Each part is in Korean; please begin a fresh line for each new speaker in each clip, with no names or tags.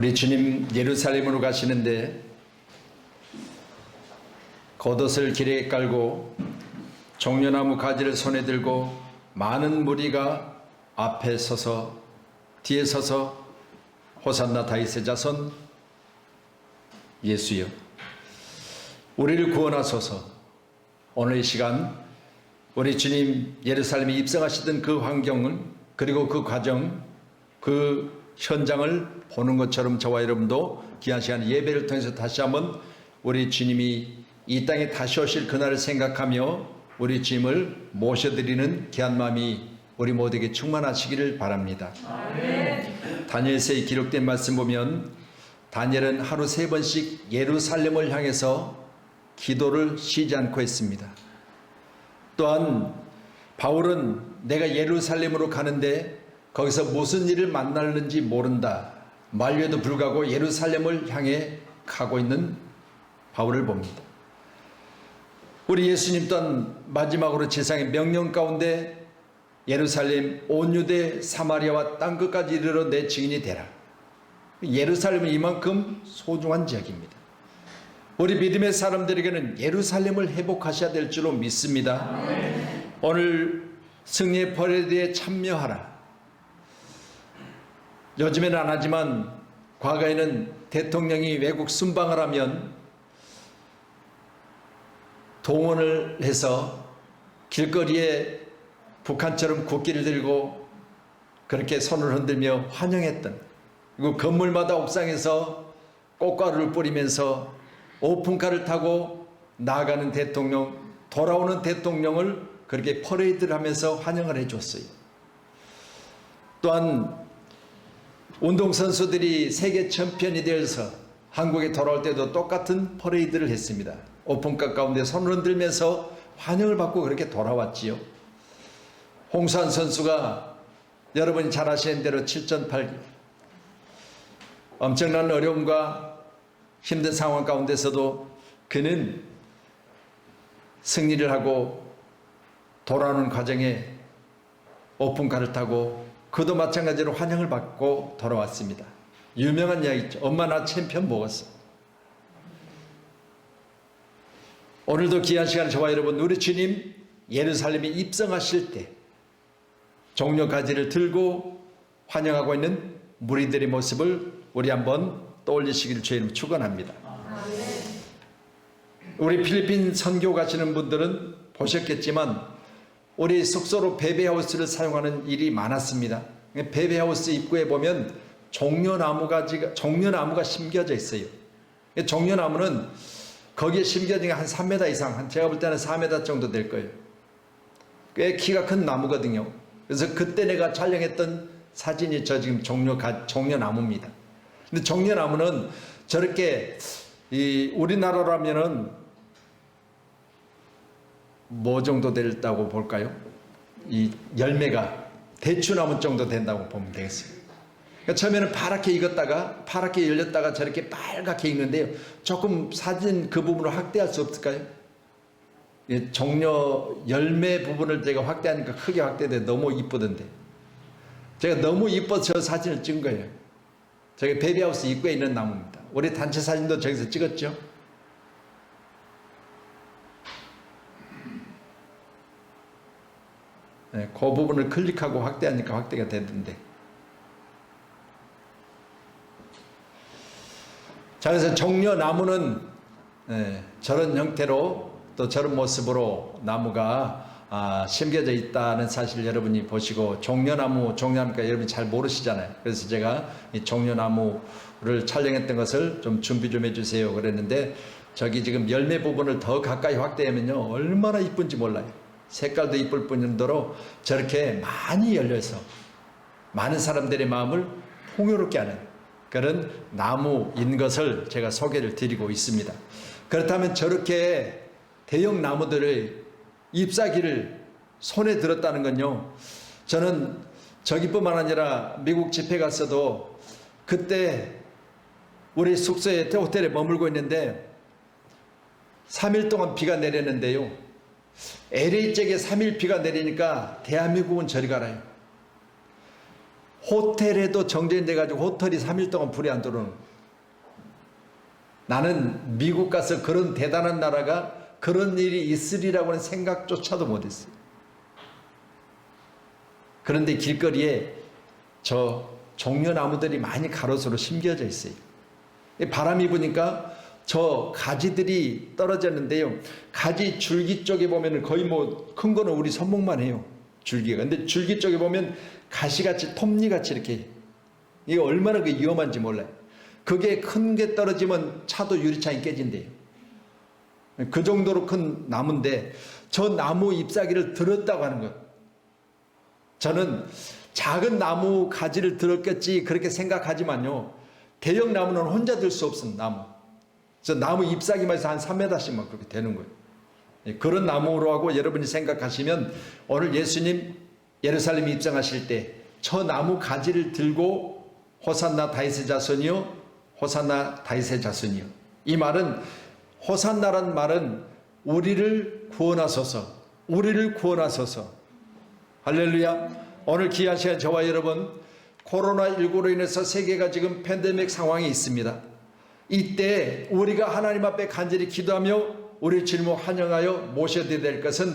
우리 주님 예루살렘으로 가시는데 겉옷을 길에 깔고 종려나무 가지를 손에 들고 많은 무리가 앞에 서서 뒤에 서서 호산나 다윗의 자손 예수여 우리를 구원하소서. 오늘 이 시간 우리 주님 예루살렘에 입성하시던 그 환경을 그리고 그 과정 그 현장을 보는 것처럼 저와 여러분도 귀한 시간 예배를 통해서 다시 한번 우리 주님이 이 땅에 다시 오실 그날을 생각하며 우리 주님을 모셔드리는 귀한 마음이 우리 모두에게 충만하시기를 바랍니다. 아멘. 다니엘서에 기록된 말씀 보면 다니엘은 하루 3번씩 예루살렘을 향해서 기도를 쉬지 않고 했습니다. 또한 바울은 내가 예루살렘으로 가는데 거기서 무슨 일을 만나는지 모른다 말에도 불구하고 예루살렘을 향해 가고 있는 바울을 봅니다. 우리 예수님 또한 마지막으로 세상의 명령 가운데 예루살렘 온 유대 사마리아와 땅끝까지 이르러 내 증인이 되라. 예루살렘은 이만큼 소중한 지역입니다. 우리 믿음의 사람들에게는 예루살렘을 회복하셔야 될 줄로 믿습니다. 오늘 승리의 퍼레이드에 참여하라. 요즘에는 안 하지만 과거에는 대통령이 외국 순방을 하면 동원을 해서 길거리에 북한처럼 국기를 들고 그렇게 손을 흔들며 환영했던, 그리고 건물마다 옥상에서 꽃가루를 뿌리면서 오픈카를 타고 나아가는 대통령, 돌아오는 대통령을 그렇게 퍼레이드를 하면서 환영을 해줬어요. 또한 운동선수들이 세계 챔피언이 되어서 한국에 돌아올 때도 똑같은 퍼레이드를 했습니다. 오픈카 가운데 손을 흔들면서 환영을 받고 그렇게 돌아왔지요. 홍수환 선수가 여러분이 잘 아시는 대로 7전 8기 엄청난 어려움과 힘든 상황 가운데서도 그는 승리를 하고 돌아오는 과정에 오픈카를 타고 그도 마찬가지로 환영을 받고 돌아왔습니다. 유명한 이야기죠. 엄마 나 챔피언 먹었어. 오늘도 귀한 시간에 저와 여러분 우리 주님 예루살렘에 입성하실 때 종려 가지를 들고 환영하고 있는 무리들의 모습을 우리 한번 떠올리시기를 주님 축원합니다. 우리 필리핀 선교 가시는 분들은 보셨겠지만 우리 숙소로 베베하우스를 사용하는 일이 많았습니다. 베베하우스 입구에 보면 종려나무가 심겨져 있어요. 종려나무는 거기에 심겨진 게 한 3m 이상, 제가 볼 때는 4m 정도 될 거예요. 꽤 키가 큰 나무거든요. 그래서 그때 내가 촬영했던 사진이 저 지금 종려나무입니다. 근데 종려나무는 저렇게 우리나라라면은 뭐 정도 된다고 볼까요? 이 열매가 대추나무 정도 된다고 보면 되겠어요. 그러니까 처음에는 파랗게 익었다가 파랗게 열렸다가 저렇게 빨갛게 익는데요. 조금 사진 그 부분을 확대할 수 없을까요? 종려 열매 부분을 제가 확대하니까 크게 확대돼 너무 이쁘던데 제가 너무 이뻐서 저 사진을 찍은 거예요. 저기 베비하우스 입구에 있는 나무입니다. 우리 단체 사진도 저기서 찍었죠. 네, 그 부분을 클릭하고 확대하니까 확대가 되던데. 자, 그래서 종려나무는 저런 형태로 또 저런 모습으로 나무가 심겨져 있다는 사실 여러분이 보시고 종려나무니까 여러분이 잘 모르시잖아요. 그래서 제가 이 종려나무를 촬영했던 것을 좀 준비 좀 해주세요 그랬는데 저기 지금 열매 부분을 더 가까이 확대하면요 얼마나 이쁜지 몰라요. 색깔도 이쁠 뿐더러 저렇게 많이 열려서 많은 사람들의 마음을 풍요롭게 하는 그런 나무인 것을 제가 소개를 드리고 있습니다. 그렇다면 저렇게 대형 나무들의 잎사귀를 손에 들었다는 건요, 저는 저기뿐만 아니라 미국 집회 갔어도 그때 우리 숙소에 호텔에 머물고 있는데 3일 동안 비가 내렸는데요, LA 쪽에 3일 비가 내리니까 대한민국은 저리 가라요. 호텔에도 정전돼 가지고 호텔이 3일 동안 불이 안 들어오는 거예요. 나는 미국 가서 그런 대단한 나라가 그런 일이 있으리라고는 생각조차도 못했어요. 그런데 길거리에 저 종려나무들이 많이 가로수로 심겨져 있어요. 바람이 부니까 저 가지들이 떨어졌는데요. 가지 줄기 쪽에 보면 거의 뭐 큰 거는 우리 손목만 해요. 줄기가. 근데 줄기 쪽에 보면 가시같이 톱니같이 이렇게, 이게 얼마나 그게 위험한지 몰라요. 그게 큰 게 떨어지면 차도 유리창이 깨진대요. 그 정도로 큰 나무인데 저 나무 잎사귀를 들었다고 하는 거예요. 저는 작은 나무 가지를 들었겠지 그렇게 생각하지만요, 대형 나무는 혼자 들 수 없는 나무. 저 나무 잎사귀만 해서 한 3m씩만 그렇게 되는 거예요. 그런 나무로 하고 여러분이 생각하시면 오늘 예수님 예루살렘에 입성하실 때 저 나무 가지를 들고 호산나 다윗의 자손이요, 호산나 다윗의 자손이요. 이 말은, 호산나란 말은 우리를 구원하소서, 우리를 구원하소서. 할렐루야. 오늘 귀한 시간 저와 여러분, 코로나19로 인해서 세계가 지금 팬데믹 상황에 있습니다. 이때 우리가 하나님 앞에 간절히 기도하며 우리의 질문 환영하여 모셔야 될 것은,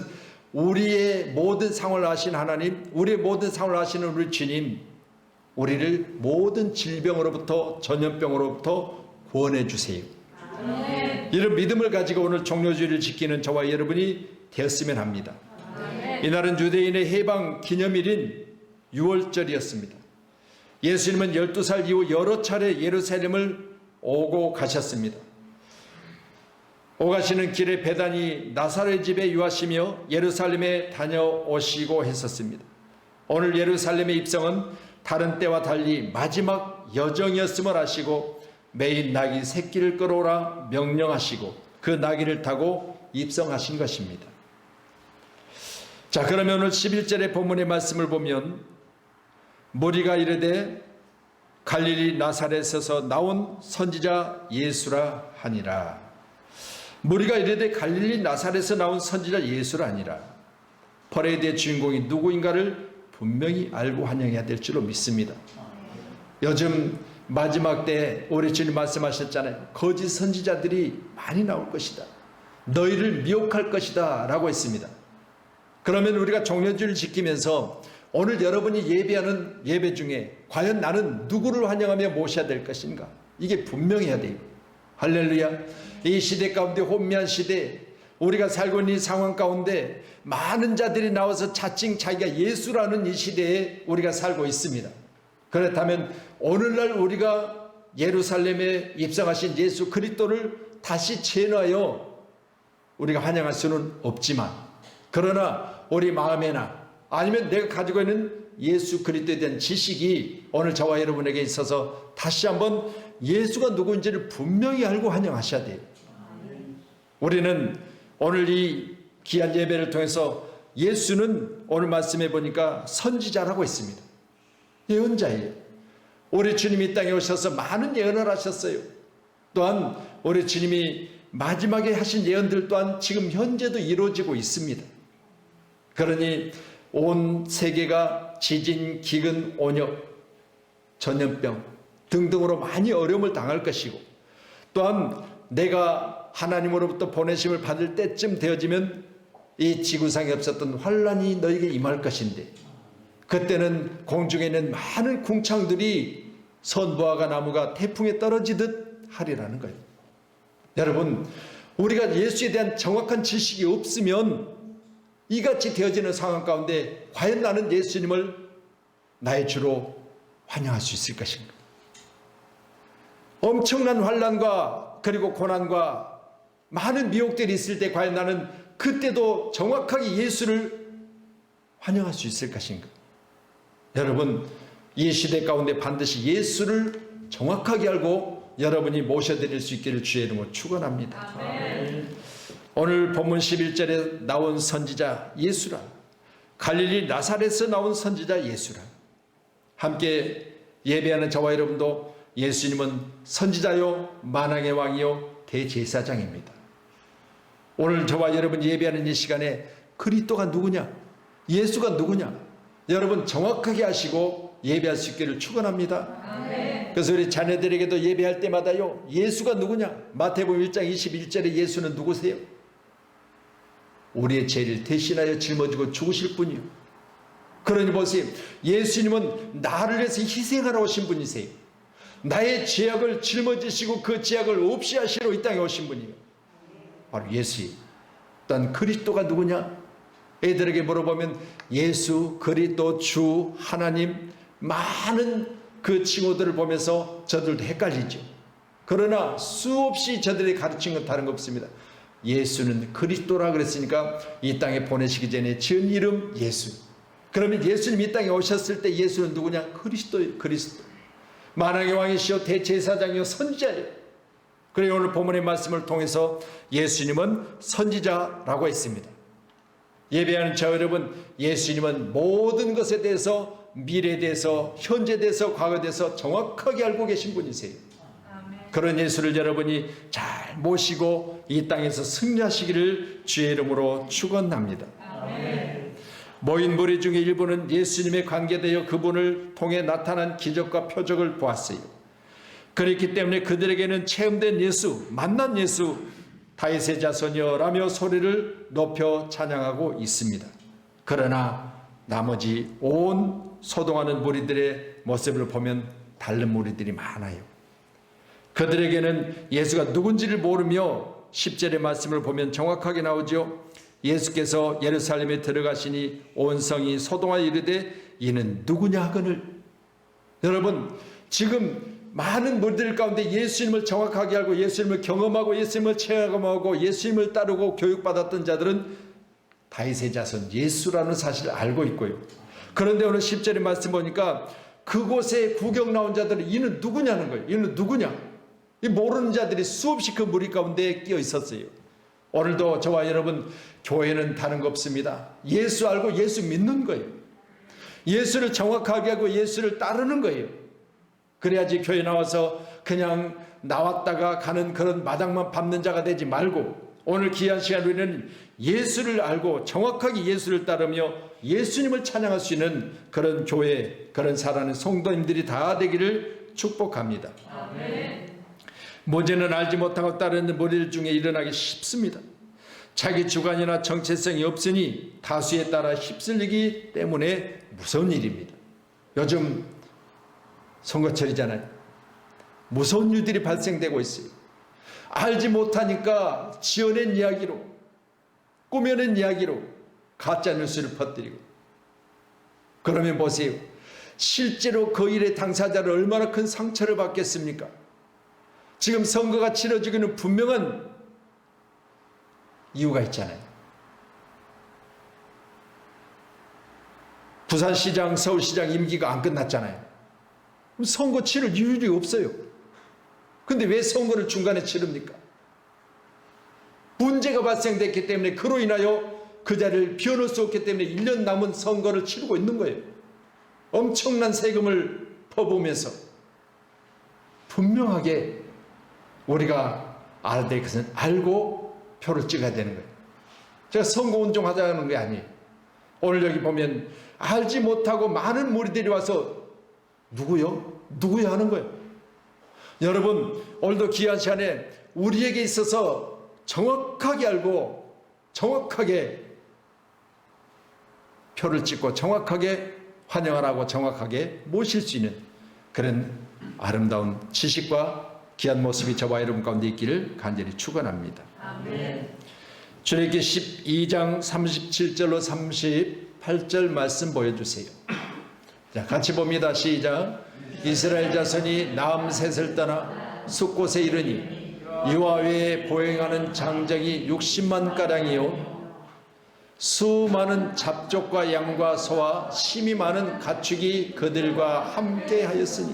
우리의 모든 상황을 아신 하나님, 우리의 모든 상황을 아시는 우리 주님, 우리를 모든 질병으로부터, 전염병으로부터 구원해 주세요. 아멘. 이런 믿음을 가지고 오늘 종료주일을 지키는 저와 여러분이 되었으면 합니다. 아멘. 이날은 유대인의 해방 기념일인 6월절이었습니다. 예수님은 12살 이후 여러 차례 예루살렘을 오고 가셨습니다. 오가시는 길에 베다니 나사렛 집에 유하시며 예루살렘에 다녀오시고 했었습니다. 오늘 예루살렘의 입성은 다른 때와 달리 마지막 여정이었음을 아시고 매일 나귀 새끼를 끌어오라 명령하시고 그 나귀를 타고 입성하신 것입니다. 자, 그러면 오늘 11절의 본문의 말씀을 보면, 무리가 이르되 갈릴리 나사렛에서 나온 선지자 예수라 하니라. 무리가 이르되 갈릴리 나사렛에서 나온 선지자 예수라 하니라. 퍼레이드의 주인공이 누구인가를 분명히 알고 환영해야 될 줄로 믿습니다. 요즘 마지막 때 우리 주님 말씀하셨잖아요. 거짓 선지자들이 많이 나올 것이다, 너희를 미혹할 것이다 라고 했습니다. 그러면 우리가 종려주를 지키면서 오늘 여러분이 예배하는 예배 중에 과연 나는 누구를 환영하며 모셔야 될 것인가, 이게 분명해야 돼요. 할렐루야. 이 시대 가운데, 혼미한 시대, 우리가 살고 있는 이 상황 가운데 많은 자들이 나와서 자칭 자기가 예수라는 이 시대에 우리가 살고 있습니다. 그렇다면 오늘날 우리가 예루살렘에 입성하신 예수 그리스도를 다시 재현하여 우리가 환영할 수는 없지만, 그러나 우리 마음에나 아니면 내가 가지고 있는 예수 그리스도에 대한 지식이 오늘 저와 여러분에게 있어서 다시 한번 예수가 누구인지를 분명히 알고 환영하셔야 돼요. 우리는 오늘 이 귀한 예배를 통해서 예수는 오늘 말씀해 보니까 선지자라고 했습니다. 예언자예요. 우리 주님이 이 땅에 오셔서 많은 예언을 하셨어요. 또한 우리 주님이 마지막에 하신 예언들 또한 지금 현재도 이루어지고 있습니다. 그러니 온 세계가 지진, 기근, 온역, 전염병 등등으로 많이 어려움을 당할 것이고, 또한 내가 하나님으로부터 보내심을 받을 때쯤 되어지면 이 지구상에 없었던 환란이 너에게 임할 것인데, 그때는 공중에 있는 많은 궁창들이 선무화과 나무가 태풍에 떨어지듯 하리라는 거예요. 여러분, 우리가 예수에 대한 정확한 지식이 없으면 이같이 되어지는 상황 가운데 과연 나는 예수님을 나의 주로 환영할 수 있을 것인가? 엄청난 환란과 그리고 고난과 많은 미혹들이 있을 때 과연 나는 그때도 정확하게 예수를 환영할 수 있을 것인가? 여러분, 이 시대 가운데 반드시 예수를 정확하게 알고 여러분이 모셔드릴 수 있기를 주의 이름으로 축원합니다. 아멘. 오늘 본문 11절에 나온 선지자 예수라, 갈릴리 나사렛에서 나온 선지자 예수라. 함께 예배하는 저와 여러분도 예수님은 선지자요 만왕의 왕이요 대제사장입니다. 오늘 저와 여러분 예배하는 이 시간에 그리스도가 누구냐, 예수가 누구냐, 여러분 정확하게 아시고 예배할 수 있기를 축원합니다. 그래서 우리 자녀들에게도 예배할 때마다요, 예수가 누구냐? 마태복음 1장 21절에 예수는 누구세요? 우리의 죄를 대신하여 짊어지고 죽으실 분이요. 그러니 보세요, 예수님은 나를 위해서 희생하러 오신 분이세요. 나의 죄악을 짊어지시고 그 죄악을 없이 하시러 이 땅에 오신 분이요, 바로 예수예요. 또 그리스도가 누구냐? 애들에게 물어보면 예수, 그리스도, 주, 하나님, 많은 그 칭호들을 보면서 저들도 헷갈리죠. 그러나 수없이 저들이 가르친 건 다른 거 없습니다. 예수는 그리스도라 그랬으니까 이 땅에 보내시기 전에 지은 이름 예수. 그러면 예수님 이 땅에 오셨을 때 예수는 누구냐? 그리스도예요. 그리스도. 만왕의 왕이시여 대제사장이요 선지자예요. 그리고 오늘 본문의 말씀을 통해서 예수님은 선지자라고 했습니다. 예배하는 저 여러분, 예수님은 모든 것에 대해서, 미래에 대해서, 현재에 대해서, 과거에 대해서 정확하게 알고 계신 분이세요. 그런 예수를 여러분이 잘 모시고 이 땅에서 승리하시기를 주의 이름으로 축원합니다. 모인 무리 중에 일부는 예수님에 관계되어 그분을 통해 나타난 기적과 표적을 보았어요. 그렇기 때문에 그들에게는 체험된 예수, 만난 예수, 다윗의 자손이여라며 소리를 높여 찬양하고 있습니다. 그러나 나머지 온 소동하는 무리들의 모습을 보면 다른 무리들이 많아요. 그들에게는 예수가 누군지를 모르며 10절의 말씀을 보면 정확하게 나오죠. 예수께서 예루살렘에 들어가시니 온 성이 소동하여 이르되 이는 누구냐 하거늘. 여러분, 지금 많은 무리들 가운데 예수님을 정확하게 알고 예수님을 경험하고 예수님을 체험하고 예수님을 따르고 교육받았던 자들은 다윗의 자손 예수라는 사실을 알고 있고요. 그런데 오늘 10절의 말씀 보니까 그곳에 구경 나온 자들은 이는 누구냐는 거예요. 이는 누구냐? 이 모르는 자들이 수없이 그 무리 가운데 끼어 있었어요. 오늘도 저와 여러분, 교회는 다른 거 없습니다. 예수 알고 예수 믿는 거예요. 예수를 정확하게 하고 예수를 따르는 거예요. 그래야지 교회 나와서 그냥 나왔다가 가는 그런 마당만 밟는 자가 되지 말고, 오늘 귀한 시간 우리는 예수를 알고 정확하게 예수를 따르며 예수님을 찬양할 수 있는 그런 교회, 그런 살아가는 성도님들이 다 되기를 축복합니다. 아멘. 모세는 알지 못하고 따르는 무리들 중에 일어나기 쉽습니다. 자기 주관이나 정체성이 없으니 다수에 따라 휩쓸리기 때문에 무서운 일입니다. 요즘 선거철이잖아요. 무서운 일들이 발생되고 있어요. 알지 못하니까 지어낸 이야기로, 꾸며낸 이야기로 가짜뉴스를 퍼뜨리고. 그러면 보세요. 실제로 그 일의 당사자를 얼마나 큰 상처를 받겠습니까? 지금 선거가 치러지기는 분명한 이유가 있잖아요. 부산시장, 서울시장 임기가 안 끝났잖아요. 그럼 선거 치를 이유가 없어요. 근데 왜 선거를 중간에 치릅니까? 문제가 발생됐기 때문에, 그로 인하여 그 자리를 비워놓을 수 없기 때문에 1년 남은 선거를 치르고 있는 거예요. 엄청난 세금을 퍼부으면서. 분명하게 우리가 알아야 될 것은 알고 표를 찍어야 되는 거예요. 제가 선거운동 하자는 게 아니에요. 오늘 여기 보면 알지 못하고 많은 무리들이 와서 누구요? 누구야 하는 거예요. 여러분, 오늘도 귀한 시간에 우리에게 있어서 정확하게 알고 정확하게 표를 찍고 정확하게 환영하라고 정확하게 모실 수 있는 그런 아름다운 지식과 귀한 모습이 저와 여러분 가운데 있기를 간절히 축원합니다. 아멘. 출애굽기 12장 37절로 38절 말씀 보여주세요. 자, 같이 봅니다. 시작. 이스라엘 자손이 남셋을 떠나 숫곳에 이르니 이와 외에 보행하는 장정이 60만 가량이요 수많은 잡족과 양과 소와 심이 많은 가축이 그들과 함께 하였으니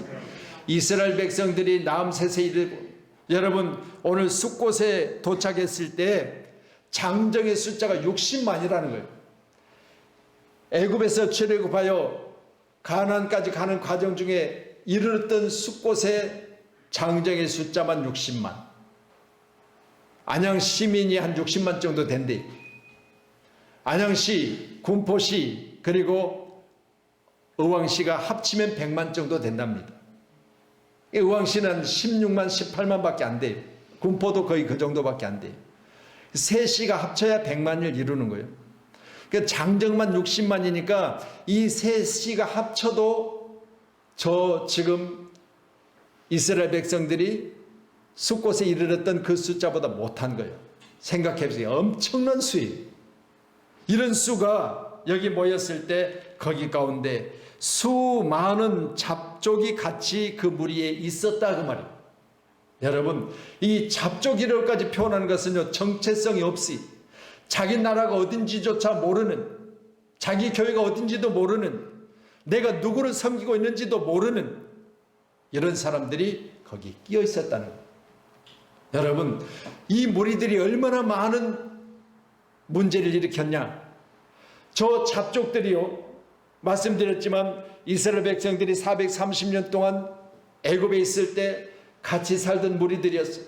이스라엘 백성들이 남셋에 이르고, 여러분 오늘 숫곳에 도착했을 때 장정의 숫자가 60만이라는 거예요. 애굽에서 출애굽하여 가나안까지 가는 과정 중에 이르렀던 숫곳의 장정의 숫자만 60만. 안양 시민이 한 60만 정도 된대. 안양시, 군포시, 그리고 의왕시가 합치면 100만 정도 된답니다. 의왕시는 16만, 18만 밖에 안 돼요. 군포도 거의 그 정도밖에 안 돼요. 세 시가 합쳐야 100만을 이루는 거예요. 그러니까 장정만 60만이니까 이 세 시가 합쳐도 저 지금 이스라엘 백성들이 숫곳에 이르렀던 그 숫자보다 못한 거예요. 생각해 보세요. 엄청난 수예요. 이런 수가 여기 모였을 때 거기 가운데 수많은 잡족이 같이 그 무리에 있었다 그 말이에요. 여러분, 이 잡족이라고까지 표현하는 것은요, 정체성이 없이 자기 나라가 어딘지조차 모르는, 자기 교회가 어딘지도 모르는, 내가 누구를 섬기고 있는지도 모르는 이런 사람들이 거기 끼어 있었다는 거예요. 여러분, 이 무리들이 얼마나 많은 문제를 일으켰냐. 저 잡족들이요, 말씀드렸지만 이스라엘 백성들이 430년 동안 애굽에 있을 때 같이 살던 무리들이었어요.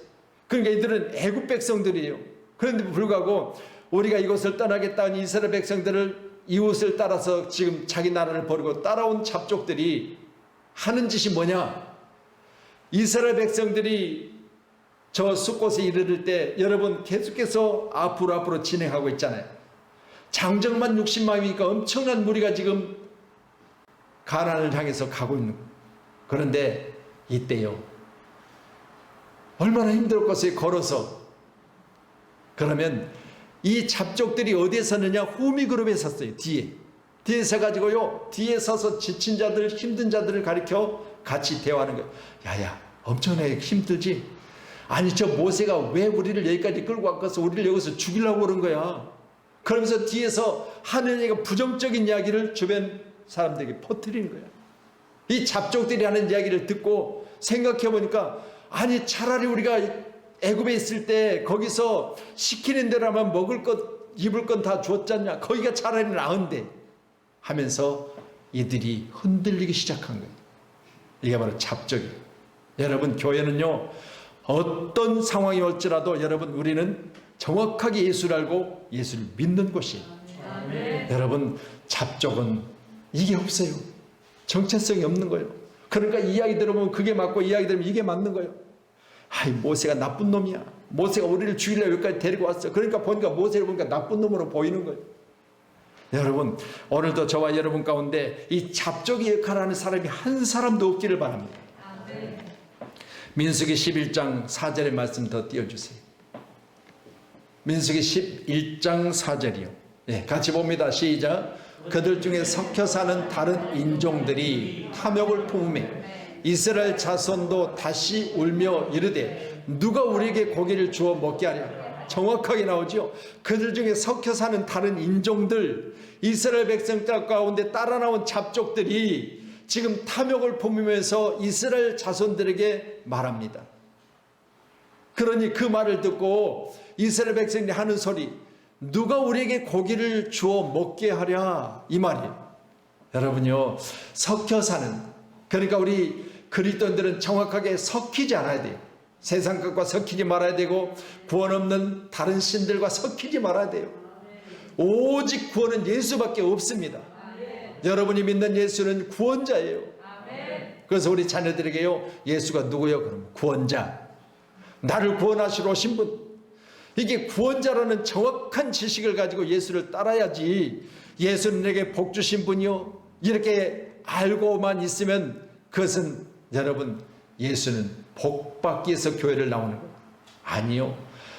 그러니까 이들은 애굽 백성들이에요. 그런데 불구하고 우리가 이곳을 떠나겠다는 이스라엘 백성들을 이웃을 따라서 지금 자기 나라를 버리고 따라온 잡족들이 하는 짓이 뭐냐. 이스라엘 백성들이 저 숫곳에 이르를 때 여러분 계속해서 앞으로 진행하고 있잖아요. 장정만 60만이니까 엄청난 무리가 지금 가나안을 향해서 가고 있는 거예요. 그런데 이때요, 얼마나 힘들었겠어요. 걸어서. 그러면 이 잡족들이 어디에 섰느냐. 후미그룹에 섰어요. 뒤에 서가지고요, 뒤에 서서 지친 자들, 힘든 자들을 가리켜 같이 대화하는 거예요. 야야, 엄청나게 힘들지? 아니 저 모세가 왜 우리를 여기까지 끌고 왔겠어? 우리를 여기서 죽이려고 그런 거야. 그러면서 뒤에서 하느님의 부정적인 이야기를 주변 사람들에게 퍼뜨리는 거야. 이 잡족들이 하는 이야기를 듣고 생각해 보니까, 아니 차라리 우리가 애굽에 있을 때 거기서 시키는 대로만 먹을 것 입을 건 다 줬잖냐, 거기가 차라리 나은데 하면서 이들이 흔들리기 시작한 거예요. 이게 바로 잡족이에요. 여러분, 교회는요, 어떤 상황이 올지라도 여러분, 우리는 정확하게 예수를 알고 예수를 믿는 곳이에요. 여러분, 잡족은 이게 없어요. 정체성이 없는 거예요. 그러니까 이야기 들으면 그게 맞고 이야기 들으면 이게 맞는 거예요. 아이, 모세가 나쁜 놈이야. 모세가 우리를 죽이려고 여기까지 데리고 왔어. 그러니까 보니까 모세를 보니까 나쁜 놈으로 보이는 거예요. 여러분, 오늘도 저와 여러분 가운데 이 잡족의 역할을 하는 사람이 한 사람도 없기를 바랍니다. 민수기 11장 4절의 말씀 더 띄워주세요. 민수기 11장 4절이요. 예, 같이 봅니다. 시작. 그들 중에 섞여 사는 다른 인종들이 탐욕을 품으며 이스라엘 자손도 다시 울며 이르되 누가 우리에게 고기를 주어 먹게 하랴. 정확하게 나오죠. 그들 중에 섞여 사는 다른 인종들, 이스라엘 백성들 가운데 따라 나온 잡족들이 지금 탐욕을 품으면서 이스라엘 자손들에게 말합니다. 그러니 그 말을 듣고 이스라엘 백성들이 하는 소리, 누가 우리에게 고기를 주어 먹게 하랴, 이 말이에요. 여러분요, 섞여 사는, 그러니까 우리 그리스도인들은 정확하게 섞이지 않아야 돼요. 세상 것과 섞이지 말아야 되고 구원 없는 다른 신들과 섞이지 말아야 돼요. 오직 구원은 예수밖에 없습니다. 여러분이 믿는 예수는 구원자예요. 그래서 우리 자녀들에게요, 예수가 누구요? 그럼 구원자, 나를 구원하시러 오신 분. 이게 구원자라는 정확한 지식을 가지고 예수를 따라야지, 예수는 내게 복 주신 분이요, 이렇게 알고만 있으면 그것은 여러분, 예수는 복 받기 위해서 교회를 나오는 거예요. 아니요,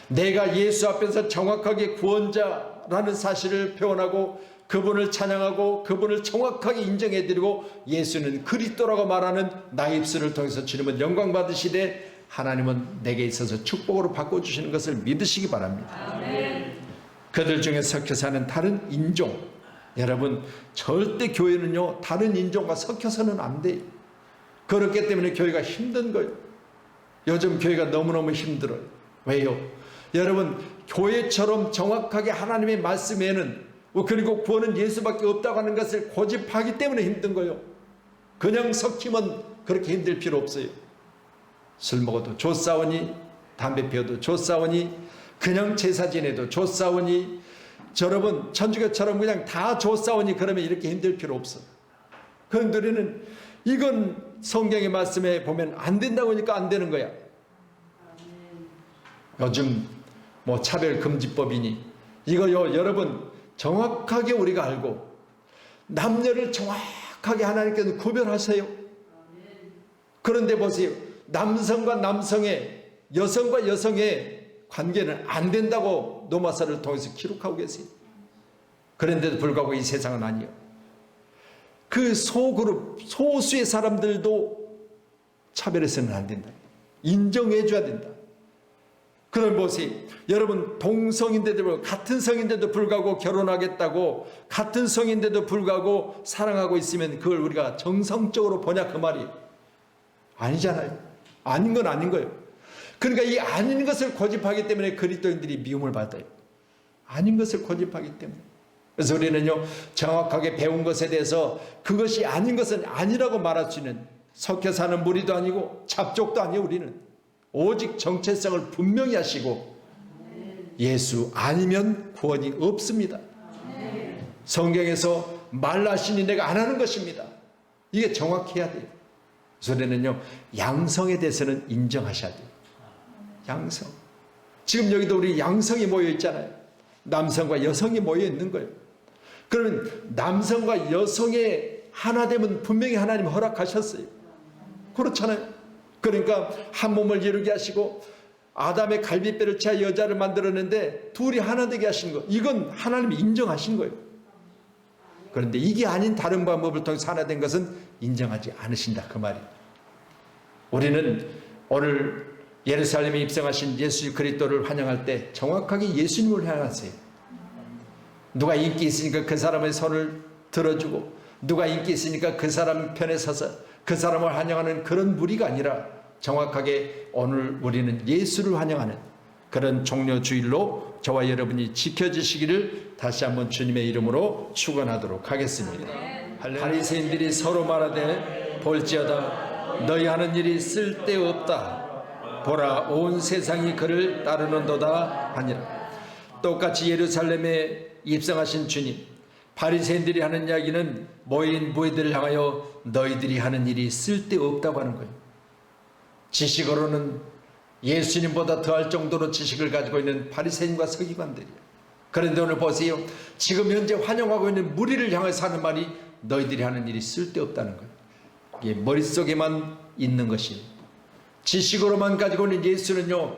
내가 예수 앞에서 정확하게 구원자라는 사실을 표현하고 그분을 찬양하고 그분을 정확하게 인정해드리고 예수는 그리스도라고 말하는 나의 입술을 통해서 주님은 영광 받으시되 하나님은 내게 있어서 축복으로 바꿔주시는 것을 믿으시기 바랍니다. 아멘. 그들 중에 섞여 사는 다른 인종, 여러분, 절대 교회는요 다른 인종과 섞여서는 안 돼요. 그렇기 때문에 교회가 힘든 거예요. 요즘 교회가 너무너무 힘들어요. 왜요? 여러분, 교회처럼 정확하게 하나님의 말씀에는, 그리고 구원은 예수밖에 없다고 하는 것을 고집하기 때문에 힘든 거예요. 그냥 섞이면 그렇게 힘들 필요 없어요. 술 먹어도 좋사오니, 담배 피워도 좋사오니, 그냥 제사 지내도 좋사오니, 여러분 천주교처럼 그냥 다 좋사오니, 그러면 이렇게 힘들 필요 없어. 그런데 우리는 이건 성경의 말씀에 보면 안 된다고 하니까 안 되는 거야. 요즘 뭐 차별금지법이니 이거요, 여러분 정확하게 우리가 알고 남녀를 정확하게 하나님께서 구별하세요. 그런데 보세요, 남성과 남성의, 여성과 여성의 관계는 안 된다고 노마서를 통해서 기록하고 계세요. 그런데도 불구하고 이 세상은 아니에요. 그 소그룹, 소수의 사람들도 차별해서는 안 된다. 인정해 줘야 된다. 그럼 보세요, 여러분 동성인데도 같은 성인데도 불구하고 결혼하겠다고, 같은 성인데도 불구하고 사랑하고 있으면 그걸 우리가 정성적으로 보냐 그 말이에요. 아니잖아요. 아닌 건 아닌 거예요. 그러니까 이 아닌 것을 고집하기 때문에 그리스도인들이 미움을 받아요. 아닌 것을 고집하기 때문에. 그래서 우리는요, 정확하게 배운 것에 대해서 그것이 아닌 것은 아니라고 말할 수 있는, 섞여 사는 무리도 아니고 잡족도 아니에요. 우리는 오직 정체성을 분명히 하시고, 예수 아니면 구원이 없습니다. 성경에서 말라시니 내가 안 하는 것입니다. 이게 정확해야 돼요. 그래서 우리는요, 양성에 대해서는 인정하셔야 돼요. 양성. 지금 여기도 우리 양성이 모여 있잖아요. 남성과 여성이 모여 있는 거예요. 그러면 남성과 여성의 하나 되면 분명히 하나님 허락하셨어요. 그렇잖아요. 그러니까 한 몸을 이루게 하시고 아담의 갈비뼈를 채 여자를 만들었는데 둘이 하나 되게 하신 거, 이건 하나님이 인정하신 거예요. 그런데 이게 아닌 다른 방법을 통해서 하나 된 것은 인정하지 않으신다 그 말이에요. 우리는 오늘 예루살렘에 입성하신 예수 그리스도를 환영할 때 정확하게 예수님을 향하세요. 누가 인기 있으니까 그 사람의 손을 들어주고, 누가 인기 있으니까 그 사람 편에 서서 그 사람을 환영하는 그런 무리가 아니라 정확하게 오늘 우리는 예수를 환영하는 그런 종료주일로 저와 여러분이 지켜지시기를 다시 한번 주님의 이름으로 축원하도록 하겠습니다. 바리새인들이 서로 말하되 볼지어다 너희 하는 일이 쓸데없다. 보라 온 세상이 그를 따르는도다 하니라. 똑같이 예루살렘에 입성하신 주님, 바리새인들이 하는 이야기는 모인 무리들을 향하여 너희들이 하는 일이 쓸데없다고 하는 거예요. 지식으로는 예수님보다 더할 정도로 지식을 가지고 있는 바리새인과 서기관들이에요. 그런데 오늘 보세요, 지금 현재 환영하고 있는 무리를 향해서 하는 말이 너희들이 하는 일이 쓸데없다는 거예요. 이게 머릿속에만 있는 것이에요. 지식으로만 가지고 있는 예수는요,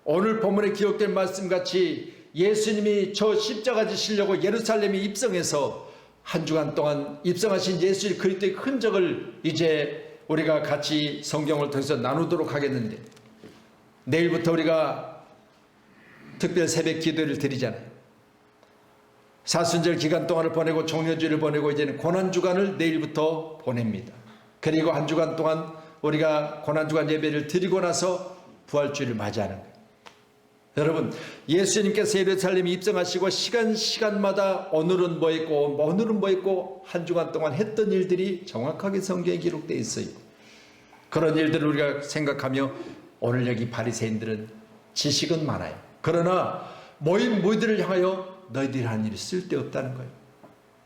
오늘 본문에 기록된 말씀같이 예수님이 저 십자가 지시려고 예루살렘에 입성해서 한 주간 동안 입성하신 예수 그리스도의 흔적을 이제 우리가 같이 성경을 통해서 나누도록 하겠는데, 내일부터 우리가 특별 새벽 기도를 드리잖아요. 사순절 기간 동안을 보내고 종료주일을 보내고 이제는 고난주간을 내일부터 보냅니다. 그리고 한 주간 동안 우리가 고난주간 예배를 드리고 나서 부활주일을 맞이하는 거예요. 여러분, 예수님께서 예루살렘에 입성하시고 시간마다 오늘은 뭐 했고 오늘은 뭐 했고 한 주간 동안 했던 일들이 정확하게 성경에 기록되어 있어요. 그런 일들을 우리가 생각하며 오늘 여기 바리새인들은 지식은 많아요. 그러나 모인 무리들을 향하여 너희들이 하는 일이 쓸데없다는 거예요.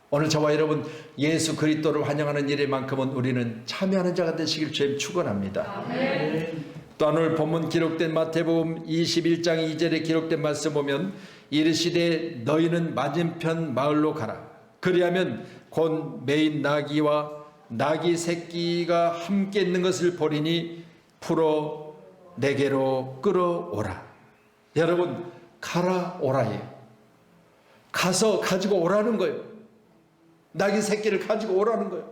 오늘 저와 여러분 예수 그리스도를 환영하는 일에만큼은 우리는 참여하는 자가 되시길 주님 축원합니다. 또 오늘 본문 기록된 마태복음 21장 2절에 기록된 말씀 보면 이르시되 너희는 맞은편 마을로 가라. 그리하면 곧 매인 나귀와 나귀 새끼가 함께 있는 것을 보리니 풀어 내게로 끌어오라. 여러분, 가라 오라예요. 가서 가지고 오라는 거예요. 나귀 새끼를 가지고 오라는 거예요.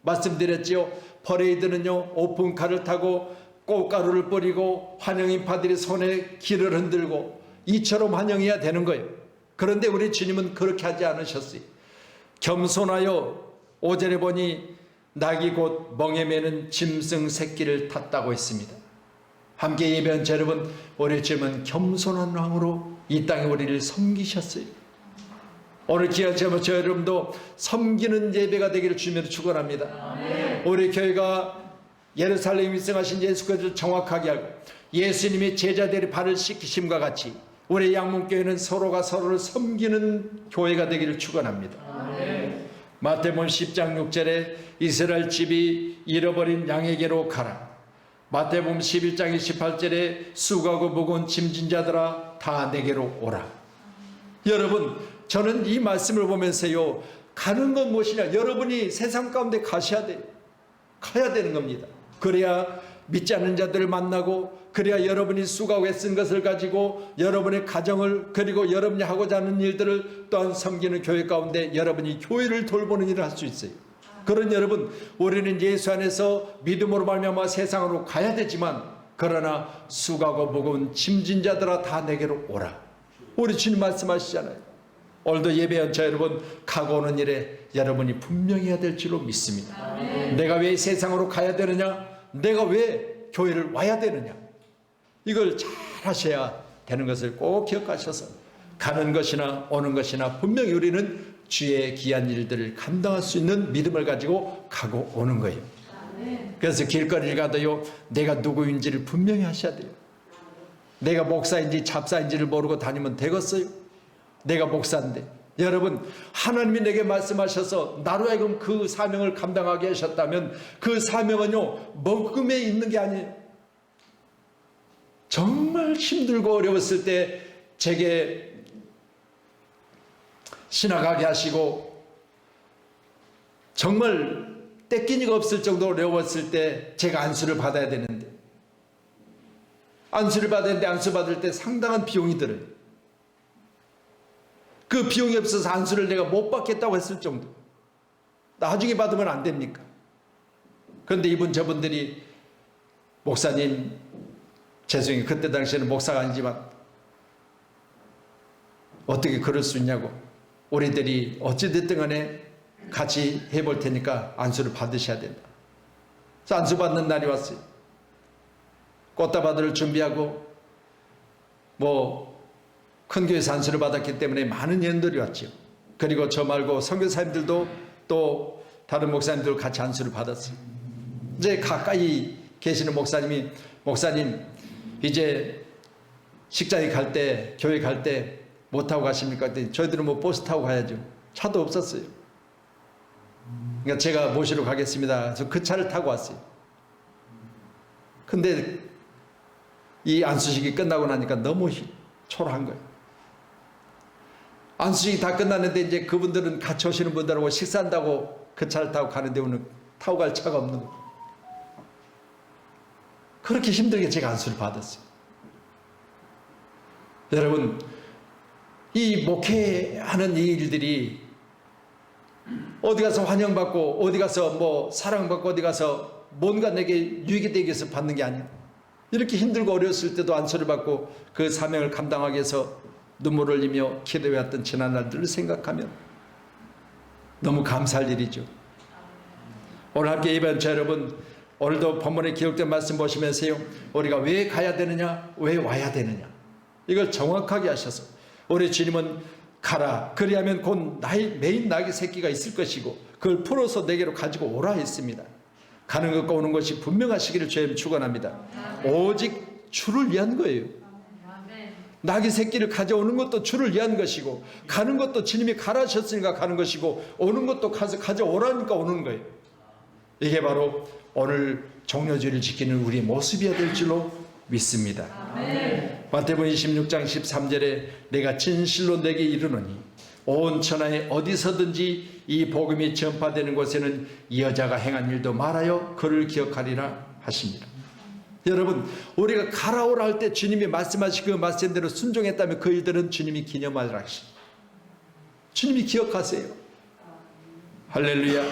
말씀드렸지요. 퍼레이드는요, 오픈카를 타고 꽃가루를 뿌리고 환영인파들이 손에 기를 흔들고 이처럼 환영해야 되는 거예요. 그런데 우리 주님은 그렇게 하지 않으셨어요. 겸손하여 5절에 보니 낙이 곧 멍에 매는 짐승 새끼를 탔다고 했습니다. 함께 예배한 여러분, 우리 주님은 겸손한 왕으로 이 땅에 우리를 섬기셨어요. 오늘 귀한 저 여러분도 섬기는 예배가 되기를 주님으로 축원합니다. 우리 교회가 예루살렘에 입성하신 예수 그리스도를 정확하게 알고 예수님이 제자들의 발을 씻기심과 같이 우리 양문교회는 서로가 서로를 섬기는 교회가 되기를 축원합니다. 마태복음 10장 6절에 이스라엘 집이 잃어버린 양에게로 가라. 마태복음 11장 28절에 수고하고 무거운 짐진 자들아 다 내게로 오라. 여러분, 저는 이 말씀을 보면서요, 가는 건 무엇이냐? 여러분이 세상 가운데 가셔야 돼요. 가야 되는 겁니다. 그래야 믿지 않는 자들을 만나고, 그래야 여러분이 수고하고 애쓴 것을 가지고 여러분의 가정을, 그리고 여러분이 하고자 하는 일들을 또한 섬기는 교회 가운데 여러분이 교회를 돌보는 일을 할 수 있어요. 그런 여러분, 우리는 예수 안에서 믿음으로 말미암아 세상으로 가야 되지만, 그러나 수고하고 무거운 짐진 자들아 다 내게로 오라. 우리 주님 말씀하시잖아요. 오늘도 예배한 자 여러분, 가고 오는 일에 여러분이 분명히 해야 될 줄로 믿습니다. 내가 왜 세상으로 가야 되느냐? 내가 왜 교회를 와야 되느냐? 이걸 잘 하셔야 되는 것을 꼭 기억하셔서, 가는 것이나 오는 것이나 분명히 우리는 주의 귀한 일들을 감당할 수 있는 믿음을 가지고 가고 오는 거예요. 그래서 길거리를 가도요, 내가 누구인지를 분명히 하셔야 돼요. 내가 목사인지 잡사인지를 모르고 다니면 되겠어요? 내가 목사인데. 여러분, 하나님이 내게 말씀하셔서 나로 하여금 그 사명을 감당하게 하셨다면, 그 사명은요, 먹음에 있는 게 아니에요. 정말 힘들고 어려웠을 때 제게 신학하게 하시고, 정말 떼끼니가 없을 정도로 어려웠을 때 제가 안수를 받아야 되는데, 안수를 받았는데 안수 받을 때 상당한 비용이 들어요. 그 비용이 없어서 안수를 내가 못 받겠다고 했을 정도. 나중에 받으면 안 됩니까? 그런데 이분 저분들이, 목사님 죄송해요, 그때 당시에는 목사가 아니지만 어떻게 그럴 수 있냐고, 우리들이 어찌됐든 간에 같이 해볼 테니까 안수를 받으셔야 된다. 그래서 안수 받는 날이 왔어요. 꽃다발을 준비하고 큰 교회에서 안수를 받았기 때문에 많은 연들이 왔죠. 그리고 저 말고 선교사님들도 또 다른 목사님들 같이 안수를 받았어요. 이제 가까이 계시는 목사님이, 목사님 이제 식장에 갈 때, 교회 갈 때 뭐 타고 가십니까? 그랬더니 저희들은 버스 타고 가야죠. 차도 없었어요. 그러니까 제가 모시러 가겠습니다. 그래서 그 차를 타고 왔어요. 근데 이 안수식이 끝나고 나니까 너무 초라한 거예요. 안수식이 다 끝났는데 이제 그분들은 같이 오시는 분들하고 식사한다고 그 차를 타고 가는데 오늘 타고 갈 차가 없는 거예요. 그렇게 힘들게 제가 안수를 받았어요. 여러분, 이 목회하는 이 일들이 어디 가서 환영받고, 어디 가서 사랑받고, 어디 가서 뭔가 내게 유익이 되기 위해서 받는 게 아니에요. 이렇게 힘들고 어려웠을 때도 안수를 받고 그 사명을 감당하기 위해서 눈물을 흘리며 기도해왔던 지난 날들을 생각하면 너무 감사할 일이죠. 오늘 함께 예배한 자 여러분, 오늘도 본문에 기록된 말씀 보시면서요, 우리가 왜 가야 되느냐, 왜 와야 되느냐, 이걸 정확하게 하셔서, 우리 주님은 가라, 그리하면 곧 나의 메인 낙의 새끼가 있을 것이고 그걸 풀어서 내게로 가지고 오라 했습니다. 가는 것과 오는 것이 분명하시기를 주님 축원합니다. 오직 주를 위한 거예요. 낙의 새끼를 가져오는 것도 주를 위한 것이고, 가는 것도 주님이 가라 하셨으니까 가는 것이고, 오는 것도 가서 가져오라니까 오는 거예요. 이게 바로 오늘 종려주의를 지키는 우리의 모습이어야 될 줄로 믿습니다. 마태복음 26장 13절에 내가 진실로 내게 이르노니 온 천하에 어디서든지 이 복음이 전파되는 곳에는 이 여자가 행한 일도 말하여 그를 기억하리라 하십니다. 여러분, 우리가 가라오라 할 때 주님이 말씀하신 그 말씀대로 순종했다면 그 일들은 주님이 기념하리라 하십니다. 주님이 기억하세요. 할렐루야.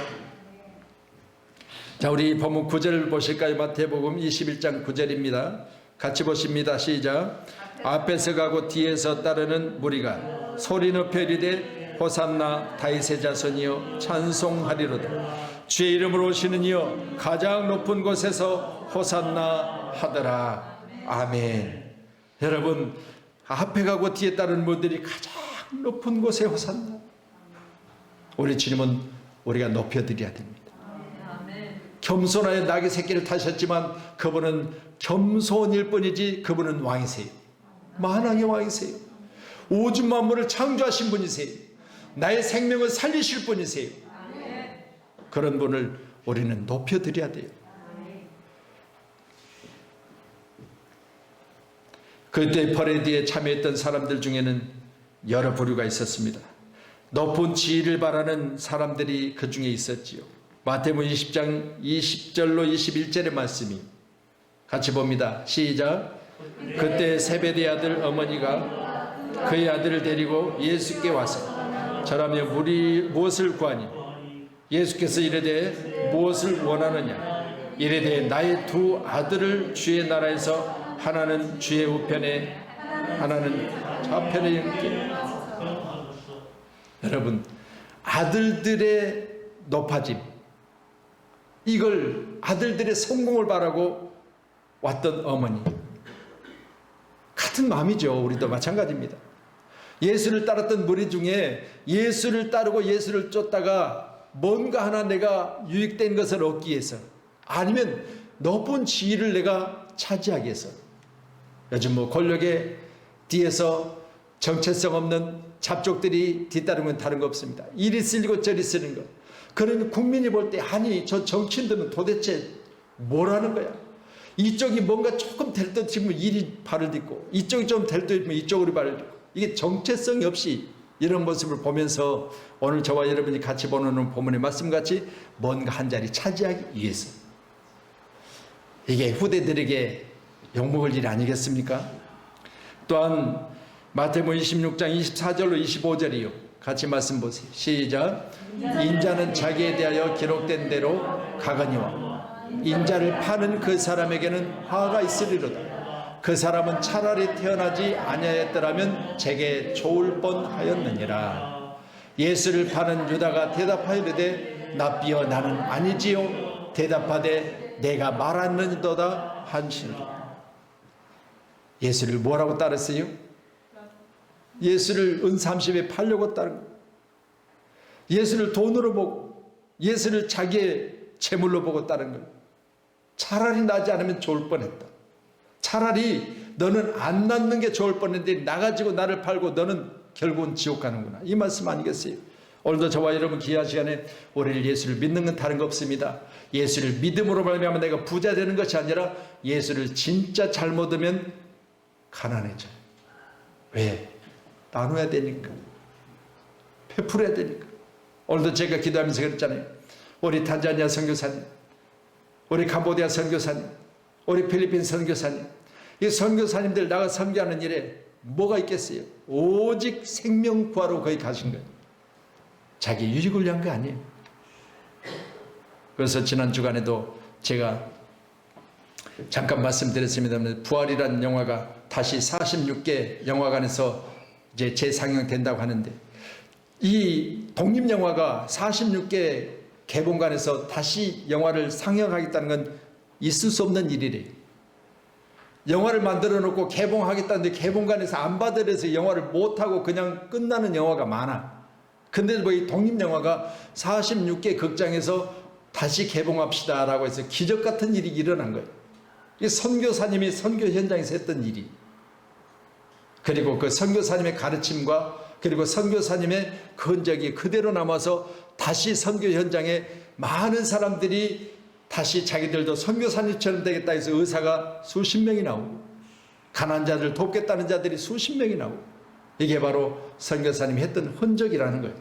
자, 우리 본문 9절 보실까요? 마태복음 21장 9절입니다. 같이 보십니다. 시작. 앞에서 가고 뒤에서 따르는 무리가 소리 높여 이르되 호산나 다윗의 자손이여 찬송하리로다. 주의 이름으로 오시는 이여 가장 높은 곳에서 호산나 하더라. 아멘. 여러분, 앞에 가고 뒤에 따르는 무리들이 가장 높은 곳에 호산나. 우리 주님은 우리가 높여드려야 됩니다. 겸손하여 낙의 새끼를 타셨지만 그분은 겸손일 뿐이지 그분은 왕이세요. 만왕의 왕이세요. 우주 만물을 창조하신 분이세요. 나의 생명을 살리실 분이세요. 그런 분을 우리는 높여드려야 돼요. 그때 퍼레이드에 참여했던 사람들 중에는 여러 부류가 있었습니다. 높은 지위를 바라는 사람들이 그 중에 있었지요. 마태복음 20장 20절로 21절의 말씀이 같이 봅니다. 시작. 그때 세베대 아들 어머니가 그의 아들을 데리고 예수께 와서 저라면 우리 무엇을 구하니? 예수께서 이르되 무엇을 원하느냐? 이르되 나의 두 아들을 주의 나라에서 하나는 주의 우편에 하나는 좌편에 있게. 여러분, 아들들의 높아짐, 이걸 아들들의 성공을 바라고 왔던 어머니, 같은 마음이죠. 우리도 마찬가지입니다. 예수를 따랐던 무리 중에 예수를 따르고 예수를 쫓다가 뭔가 하나 내가 유익된 것을 얻기 위해서, 아니면 높은 지위를 내가 차지하기 위해서, 요즘 권력의 뒤에서 정체성 없는 잡족들이 뒤따르면 다른 거 없습니다. 이리 쓸리고 저리 쓰는 것. 그러니 국민이 볼 때, 아니 저 정치인들은 도대체 뭐라는 거야? 이쪽이 뭔가 조금 될 듯 싶으면 이리 발을 딛고, 이쪽이 좀 될 듯 싶으면 이쪽으로 발을 딛고, 이게 정체성이 없이 이런 모습을 보면서 오늘 저와 여러분이 같이 보는 본문의 말씀같이 뭔가 한 자리 차지하기 위해서, 이게 후대들에게 욕먹을 일 아니겠습니까? 또한 마태복음 26장 24절로 25절이요. 같이 말씀 보세요. 시작. 인자는 자기에 대하여 기록된 대로 가거니와 인자를 파는 그 사람에게는 화가 있으리로다. 그 사람은 차라리 태어나지 아니하였더라면 제게 좋을 뻔하였느니라. 예수를 파는 유다가 대답하여되 납비여 나는 아니지요. 대답하되 내가 말하느니도다 한시니라. 예수를 뭐라고 따랐어요? 예수를 은 30에 팔려고 따른 거예요. 예수를 돈으로 보고, 예수를 자기의 재물로 보고 따른 거예요. 차라리 나지 않으면 좋을 뻔했다. 차라리 너는 안 낳는 게 좋을 뻔했는데 나가지고 나를 팔고 너는 결국은 지옥 가는구나. 이 말씀 아니겠어요? 오늘도 저와 여러분 귀한 시간에 우리를 예수를 믿는 건 다른 거 없습니다. 예수를 믿음으로 말미암아 내가 부자 되는 것이 아니라 예수를 진짜 잘못 얻으면 가난해져요. 왜? 나눠야 되니까. 베풀어야 되니까. 오늘도 제가 기도하면서 그랬잖아요. 우리 탄자니아 선교사님, 우리 캄보디아 선교사님, 우리 필리핀 선교사님, 이 선교사님들 나가 선교하는 일에 뭐가 있겠어요? 오직 생명 구하러 거기 가신 거예요. 자기 유익을 위한 거 아니에요. 그래서 지난 주간에도 제가 잠깐 말씀드렸습니다만, 부활이라는 영화가 다시 46개 영화관에서 이제 재상영된다고 하는데, 이 독립영화가 46개 개봉관에서 다시 영화를 상영하겠다는 건 있을 수 없는 일이래요. 영화를 만들어 놓고 개봉하겠다는데 개봉관에서 안 받으려서 영화를 못하고 그냥 끝나는 영화가 많아. 근데 뭐 이 독립영화가 46개 극장에서 다시 개봉합시다 라고 해서 기적 같은 일이 일어난 거예요. 이 선교사님이 선교 현장에서 했던 일이, 그리고 그 선교사님의 가르침과 그리고 선교사님의 흔적이 그대로 남아서 다시 선교 현장에 많은 사람들이 다시 자기들도 선교사님처럼 되겠다 해서 의사가 수십 명이 나오고, 가난한 자들 돕겠다는 자들이 수십 명이 나오고, 이게 바로 선교사님이 했던 흔적이라는 거예요.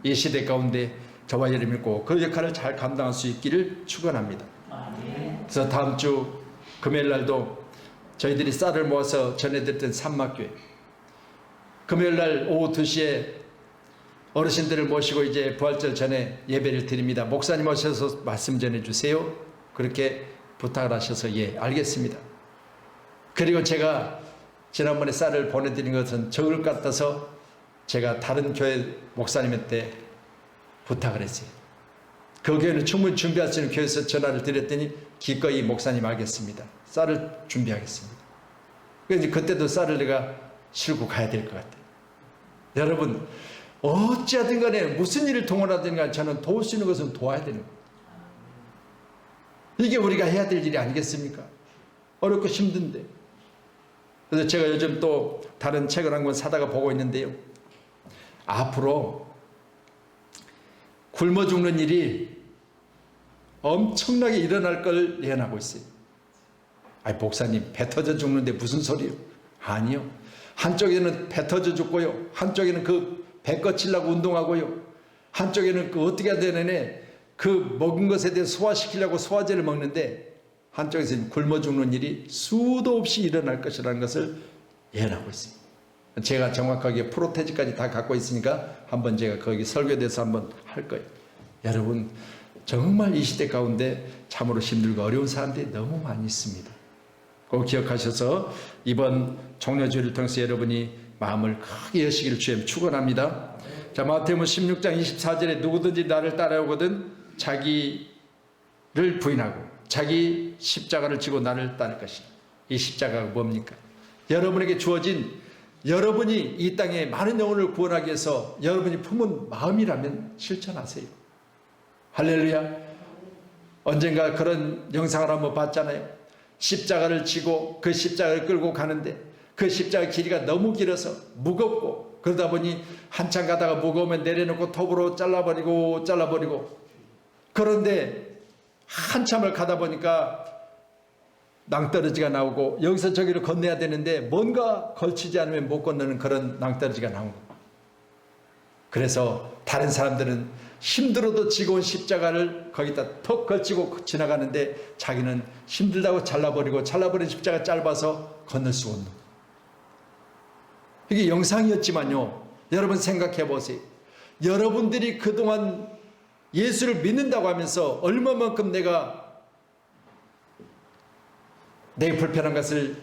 이 시대 가운데 저와 여러분이 꼭 그 역할을 잘 감당할 수 있기를 축원합니다. 그래서 다음 주 금요일 날도 저희들이 쌀을 모아서 전해드렸던 산막교회, 금요일 날 오후 2시에 어르신들을 모시고 이제 부활절 전에 예배를 드립니다. 목사님 오셔서 말씀 전해주세요. 그렇게 부탁을 하셔서 예, 알겠습니다. 그리고 제가 지난번에 쌀을 보내드린 것은 적을 것 같아서 제가 다른 교회 목사님한테 부탁을 했어요. 그 교회는 충분히 준비할 수 있는 교회에서 전화를 드렸더니 기꺼이 목사님 알겠습니다. 쌀을 준비하겠습니다. 그래서 그때도 쌀을 내가 싣고 가야 될 것 같아요. 여러분, 어찌하든 간에 무슨 일을 동원하든 간에 저는 도울 수 있는 것은 도와야 되는 거예요. 이게 우리가 해야 될 일이 아니겠습니까? 어렵고 힘든데. 그래서 제가 요즘 또 다른 책을 한 권 사다가 보고 있는데요. 앞으로 굶어 죽는 일이 엄청나게 일어날 걸 예언하고 있어요. 아니 목사님 배 터져 죽는데 무슨 소리요? 아니요. 한쪽에는 배 터져 죽고요. 한쪽에는 그 배 꺼치려고 운동하고요. 한쪽에는 그 어떻게 해야 되느냐 그 먹은 것에 대해 소화시키려고 소화제를 먹는데 한쪽에서는 굶어 죽는 일이 수도 없이 일어날 것이라는 것을 예언하고 있습니다. 제가 정확하게 프로테지까지 다 갖고 있으니까 한번 제가 거기 설교에 대해서 한번 할 거예요. 여러분 정말 이 시대 가운데 참으로 힘들고 어려운 사람들이 너무 많이 있습니다. 꼭 기억하셔서 이번 종려주의를 통해서 여러분이 마음을 크게 여시기를 주님 축원합니다. 자, 마태복음 16장 24절에 누구든지 나를 따라오거든 자기를 부인하고 자기 십자가를 지고 나를 따를 것이다. 이 십자가가 뭡니까? 여러분에게 주어진 여러분이 이 땅에 많은 영혼을 구원하기 위해서 여러분이 품은 마음이라면 실천하세요. 할렐루야. 언젠가 그런 영상을 한번 봤잖아요. 십자가를 지고 그 십자가를 끌고 가는데 그 십자가 길이가 너무 길어서 무겁고 그러다 보니 한참 가다가 무거우면 내려놓고 톱으로 잘라버리고 그런데 한참을 가다 보니까 낭떠러지가 나오고 여기서 저기로 건너야 되는데 뭔가 걸치지 않으면 못 건너는 그런 낭떠러지가 나온 거예요. 그래서 다른 사람들은 힘들어도 지고 온 십자가를 거기다 턱 걸치고 지나가는데 자기는 힘들다고 잘라버린 십자가 짧아서 건널 수가 없는 거예요. 이게 영상이었지만요. 여러분 생각해 보세요. 여러분들이 그동안 예수를 믿는다고 하면서 얼마만큼 내가 내 불편한 것을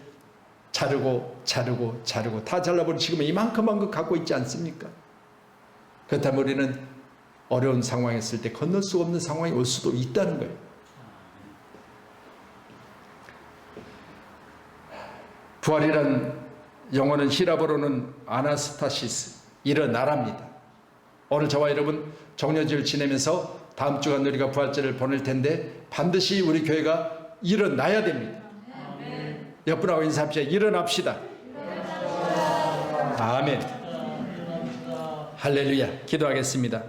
자르고 다 잘라버리고 지금 이만큼 갖고 있지 않습니까? 그렇다면 우리는 어려운 상황에 있을 때 건널 수 없는 상황이 올 수도 있다는 거예요. 부활이란 영어는 히라보로는 아나스타시스, 일어나랍니다. 오늘 저와 여러분 종려주의를 지내면서 다음 주간 우리가 부활절을 보낼 텐데 반드시 우리 교회가 일어나야 됩니다. 옆분하고 인사합시다. 일어납시다. 아멘. 할렐루야. 기도하겠습니다.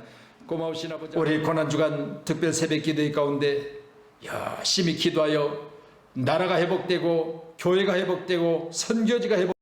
고마우신 아버지, 우리 고난주간 특별 새벽 기도회 가운데 열심히 기도하여 나라가 회복되고 교회가 회복되고 선교지가 회복되고